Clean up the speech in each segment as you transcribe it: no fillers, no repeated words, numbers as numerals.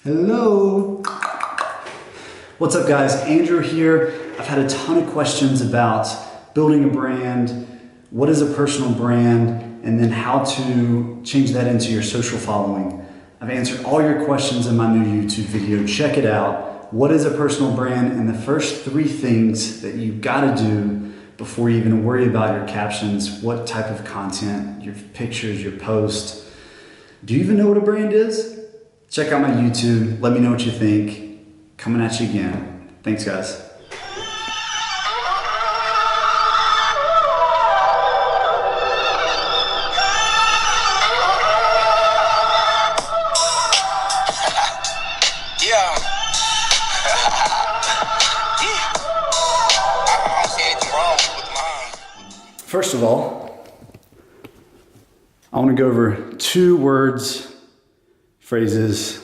Hello. What's up guys? Andrew here. I've had a ton of questions about building a brand, what is a personal brand, and then how to change that into your social following. I've answered all your questions in my new YouTube video. Check it out. What is a personal brand? And the first 3 things that you gotta do before you even worry about your captions, what type of content, your pictures, your posts. Do you even know what a brand is? Check out my YouTube. Let me know what you think. Coming at you again. Thanks, guys. First of all, I want to go over 2 words, phrases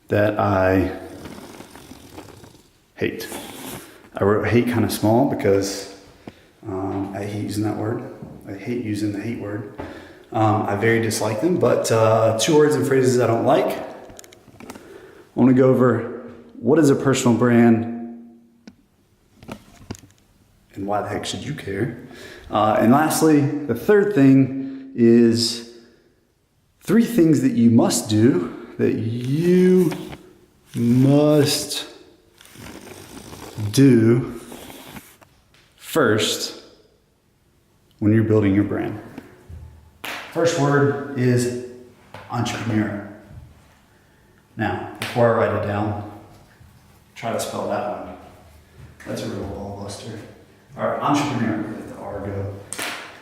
that I hate. I wrote hate kind of small because I hate using that word. I hate using the hate word. I very dislike them, but 2 words and phrases I don't like. I want to go over what is a personal brand and why the heck should you care? And lastly, the 3rd thing is 3 things that you must do, first when you're building your brand. First word is entrepreneur. Now, before I write it down, try to spell that one. That's a real ball buster. All right, entrepreneur, let the R go.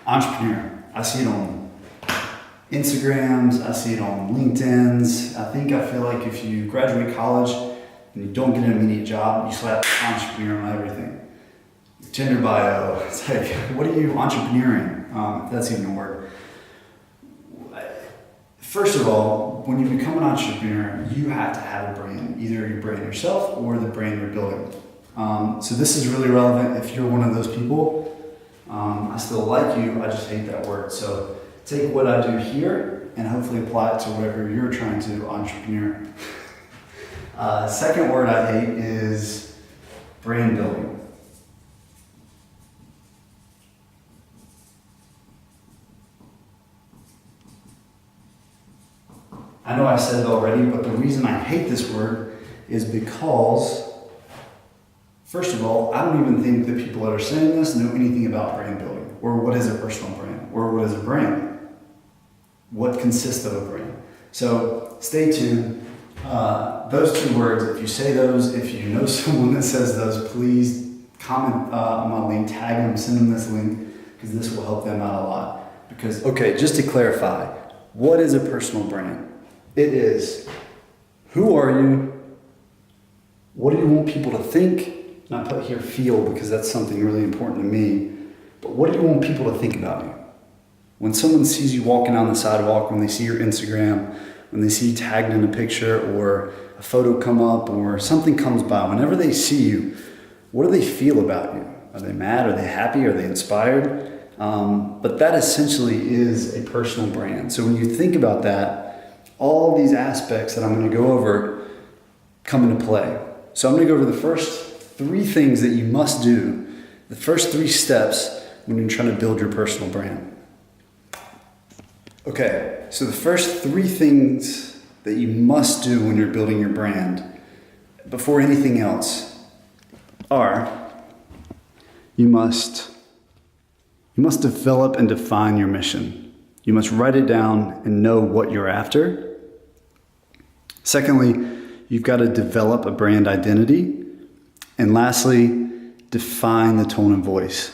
Entrepreneur, I see it on Instagrams, I see it on LinkedIn's. I feel like if you graduate college and you don't get an immediate job, you slap entrepreneur on everything. Tinder bio, it's like, what are you entrepreneuring? If that's even a word. First of all, when you become an entrepreneur, you have to have a brand, either your brand yourself or the brand you're building. So this is really relevant if you're one of those people. I still like you, I just hate that word. So take what I do here and hopefully apply it to whatever you're trying to entrepreneur. Second word I hate is brand building. I know I said it already, but the reason I hate this word is because, first of all, I don't even think that people that are saying this know anything about brand building, or what is a personal brand, or what is a brand. What consists of a brand? So stay tuned. Those 2 words, if you say those, if you know someone that says those, please comment on my link, tag them, send them this link, because this will help them out a lot. Because, okay, just to clarify, what is a personal brand? It is, who are you? What do you want people to think? And I put here feel because that's something really important to me. But what do you want people to think about you? When someone sees you walking down the sidewalk, when they see your Instagram, when they see you tagged in a picture or a photo come up or something comes by, whenever they see you, what do they feel about you? Are they mad? Are they happy? Are they inspired? But that essentially is a personal brand. So when you think about that, all these aspects that I'm going to go over come into play. So I'm going to go over the first 3 things that you must do, the first 3 steps when you're trying to build your personal brand. Okay, so the first 3 things that you must do when you're building your brand, before anything else, are you must develop and define your mission. You must write it down and know what you're after. Secondly, you've got to develop a brand identity. And lastly, define the tone and voice.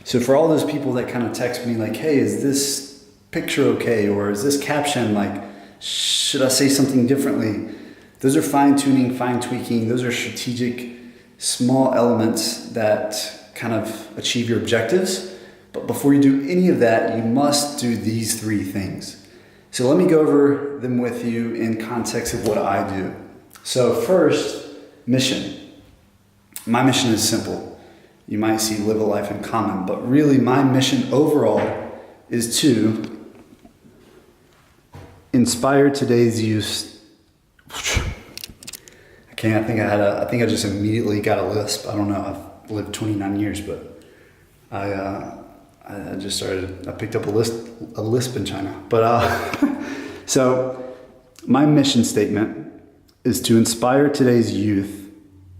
So for all those people that kind of text me like, hey, is this picture okay? Or is this caption like, should I say something differently? Those are fine-tuning, fine-tweaking. Those are strategic, small elements that kind of achieve your objectives. But before you do any of that, you must do these 3 things. So let me go over them with you in context of what I do. So first, mission. My mission is simple. You might see live a life in common, but really my mission overall is to inspire today's youth I can't. I think I just immediately got a lisp. I don't know. I've lived 29 years, but I just started. I picked up a lisp in China. But so my mission statement is to inspire today's youth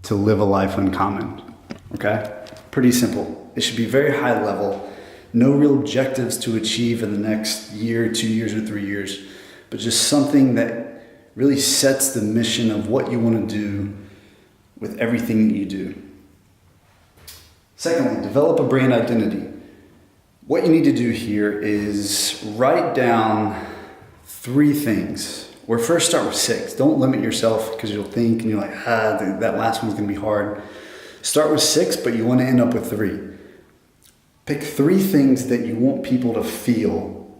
to live a life uncommon. Okay, pretty simple. It should be very high level. No real objectives to achieve in the next year, 2 years, or 3 years, but just something that really sets the mission of what you want to do with everything that you do. Secondly, develop a brand identity. What you need to do here is write down 3 things, or first start with 6. Don't limit yourself because you'll think and you're like, that last one's going to be hard. Start with 6, but you want to end up with 3. Pick 3 things that you want people to feel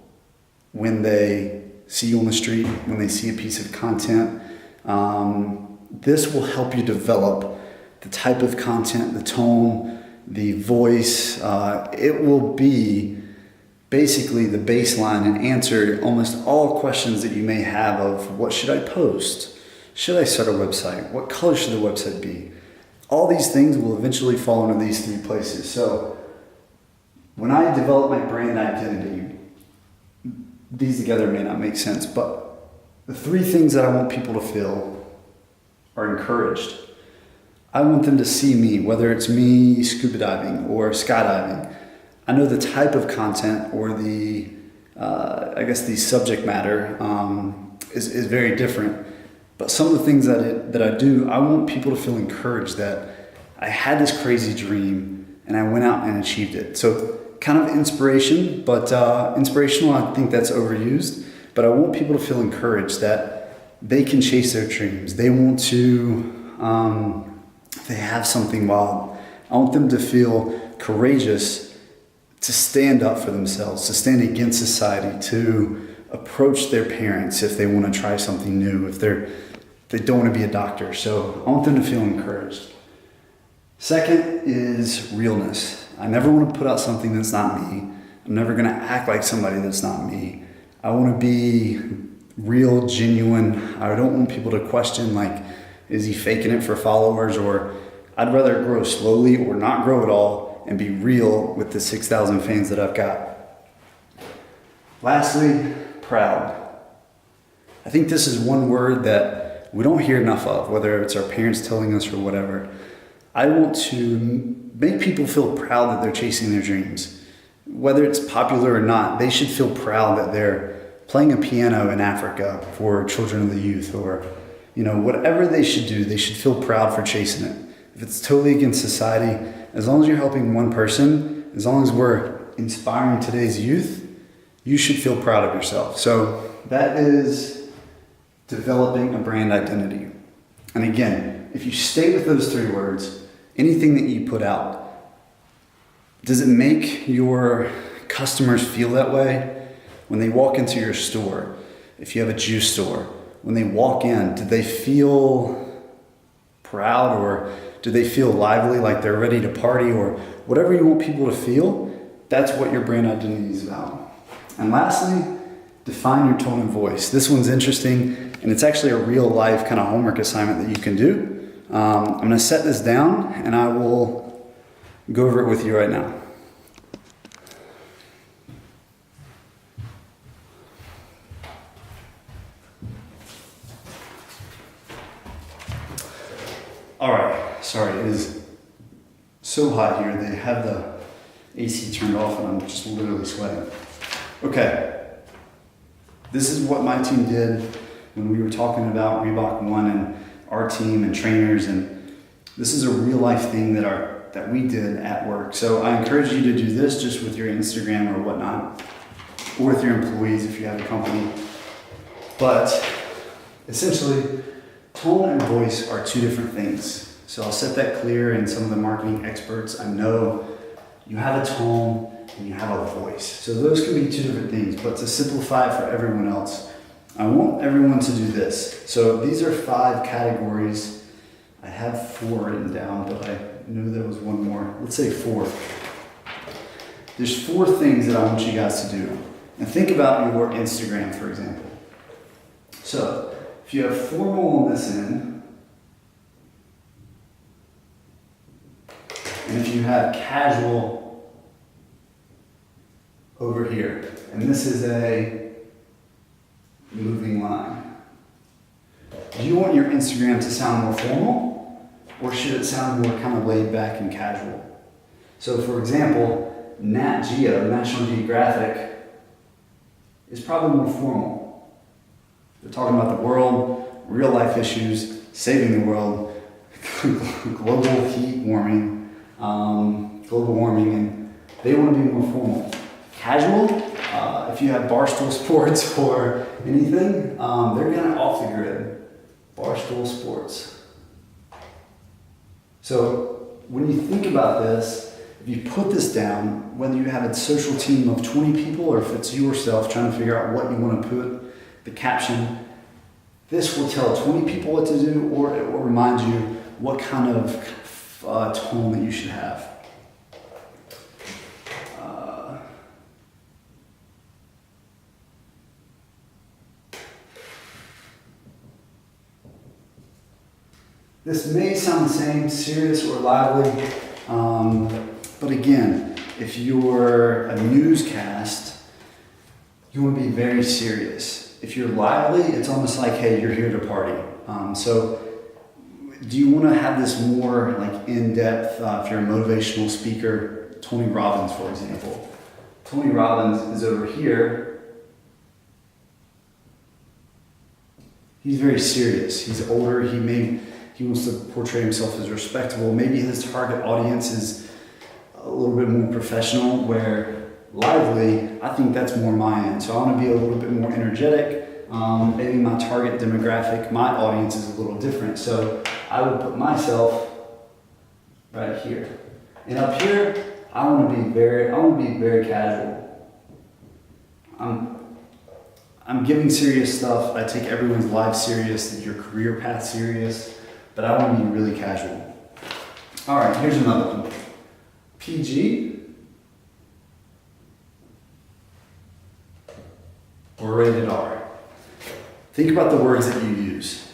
when they see you on the street, when they see a piece of content. This will help you develop the type of content, the tone, the voice. It will be basically the baseline and answer almost all questions that you may have of what should I post? Should I start a website? What color should the website be? All these things will eventually fall into these 3 places. So when I develop my brand identity, these together may not make sense, but the 3 things that I want people to feel are encouraged. I want them to see me, whether it's me scuba diving or skydiving. I know the type of content or the subject matter is very different. But some of the things that I do, I want people to feel encouraged that I had this crazy dream and I went out and achieved it. So kind of inspiration, but inspirational, I think that's overused. But I want people to feel encouraged that they can chase their dreams. They want to, they have something wild. I want them to feel courageous to stand up for themselves, to stand against society, to approach their parents if they want to try something new, if they don't want to be a doctor. So I want them to feel encouraged. Second is realness. I never want to put out something that's not me. I'm never going to act like somebody that's not me. I want to be real, genuine. I don't want people to question, like, is he faking it for followers? Or I'd rather grow slowly or not grow at all and be real with the 6,000 fans that I've got. Lastly, proud. I think this is one word that we don't hear enough of, whether it's our parents telling us or whatever. I want to make people feel proud that they're chasing their dreams. Whether it's popular or not, they should feel proud that they're playing a piano in Africa for children of the youth, or whatever they should do, they should feel proud for chasing it. If it's totally against society, as long as you're helping one person, as long as we're inspiring today's youth, you should feel proud of yourself. So that is developing a brand identity. And again, if you stay with those 3 words, anything that you put out, does it make your customers feel that way? When they walk into your store, if you have a juice store, when they walk in, do they feel proud, or do they feel lively, like they're ready to party, or whatever you want people to feel? That's what your brand identity is about. And lastly, define your tone and voice. This one's interesting, and it's actually a real life kind of homework assignment that you can do. I'm going to set this down and I will go over it with you right now. All right, sorry, it is so hot here. They have the AC turned off and I'm just literally sweating. Okay, this is what my team did when we were talking about Reebok One and our team and trainers, and this is a real life thing that we did at work. So I encourage you to do this just with your Instagram or whatnot, or with your employees if you have a company. But essentially, tone and voice are 2 different things. So I'll set that clear, and some of the marketing experts, I know you have a tone and you have a voice. So those can be 2 different things, but to simplify it for everyone else, I want everyone to do this. So these are 5 categories. I have 4 written down, but I knew there was one more. Let's say 4. There's 4 things that I want you guys to do. And think about your Instagram, for example. So if If you have formal on this end, and if you have casual over here, and this is a moving line. Do you want your Instagram to sound more formal, or should it sound more kind of laid back and casual? So for example, Nat Geo, National Geographic, is probably more formal. They're talking about the world, real life issues, saving the world, global heat warming, global warming, and they want to be more formal. Casual, if you have Barstool Sports or anything, they're kind of off the grid. Barstool Sports. So when you think about this, if you put this down, whether you have a social team of 20 people or if it's yourself trying to figure out what you want to put, the caption, this will tell 20 people what to do, or it will remind you what kind of tone that you should have. This may sound the same, serious or lively, but again, if you're a newscast, you want to be very serious. If you're lively, it's almost like, hey, you're here to party. So do you want to have this more like in-depth, if you're a motivational speaker, Tony Robbins, for example. Tony Robbins is over here. He's very serious. He's older. He wants to portray himself as respectable. Maybe his target audience is a little bit more professional, where lively, I think that's more my end. So I want to be a little bit more energetic. Maybe my target demographic, my audience is a little different. So I would put myself right here. And up here, I want to be very casual. I'm giving serious stuff. I take everyone's life serious, your career path serious, but I want to be really casual. All right, here's another one. PG or rated R. Think about the words that you use.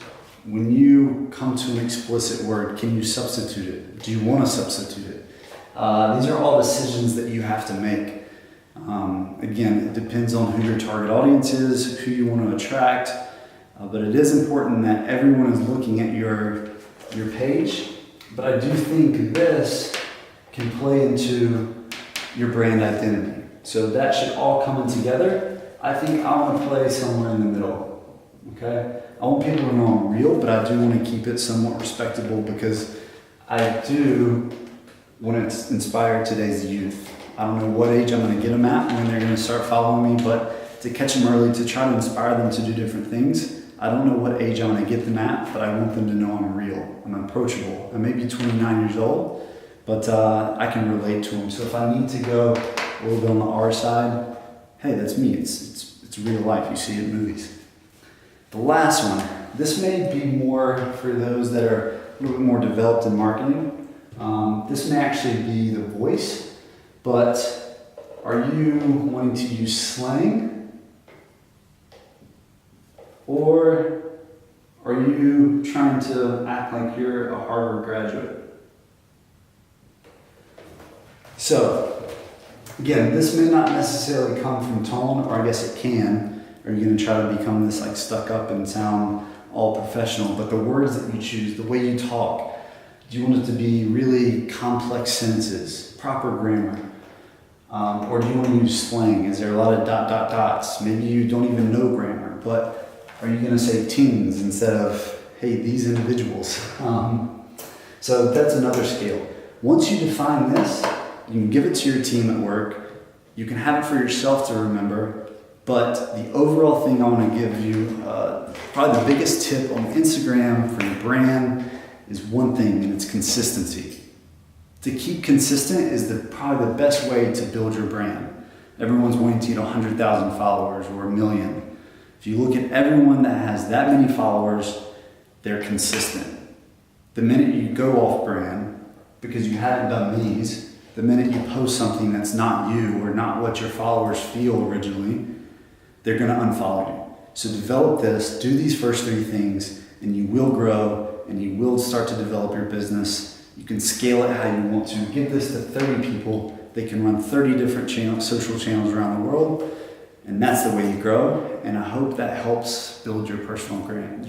When you come to an explicit word, can you substitute it? Do you want to substitute it? These are all decisions that you have to make. Again, it depends on who your target audience is, who you want to attract, but it is important that everyone is looking at your page. But I do think this can play into your brand identity. So that should all come in together. I think I want to play somewhere in the middle, okay? I want people to know I'm real, but I do want to keep it somewhat respectable because I do want to inspire today's youth. I don't know what age I'm going to get them at when they're going to start following me, but to catch them early, to try to inspire them to do different things. I don't know what age I'm going to get them at, but I want them to know I'm real, I'm approachable. I may be 29 years old, but I can relate to them. So if I need to go a little bit on the R side, hey, that's me. It's real life. You see it in movies. The last one, this may be more for those that are a little bit more developed in marketing. This may actually be the voice, but are you wanting to use slang? Or are you trying to act like you're a Harvard graduate? So, again, this may not necessarily come from tone, or I guess it can. Are you going to try to become this like stuck up and sound all professional? But the words that you choose, the way you talk, do you want it to be really complex sentences, proper grammar? Or do you want to use slang? Is there a lot of dots? Maybe you don't even know grammar, but are you going to say teens instead of, hey, these individuals? So that's another scale. Once you define this, you can give it to your team at work. You can have it for yourself to remember. But the overall thing I want to give you, probably the biggest tip on Instagram for your brand is one thing, and it's consistency. To keep consistent is probably the best way to build your brand. Everyone's wanting to get 100,000 followers or 1 million. If you look at everyone that has that many followers, they're consistent. The minute you go off brand, because you haven't done these, the minute you post something that's not you or not what your followers feel originally, they're going to unfollow you. So develop this, do these first 3 things, and you will grow and you will start to develop your business. You can scale it how you want to. Give this to 30 people. They can run 30 different social channels around the world. And that's the way you grow. And I hope that helps build your personal brand.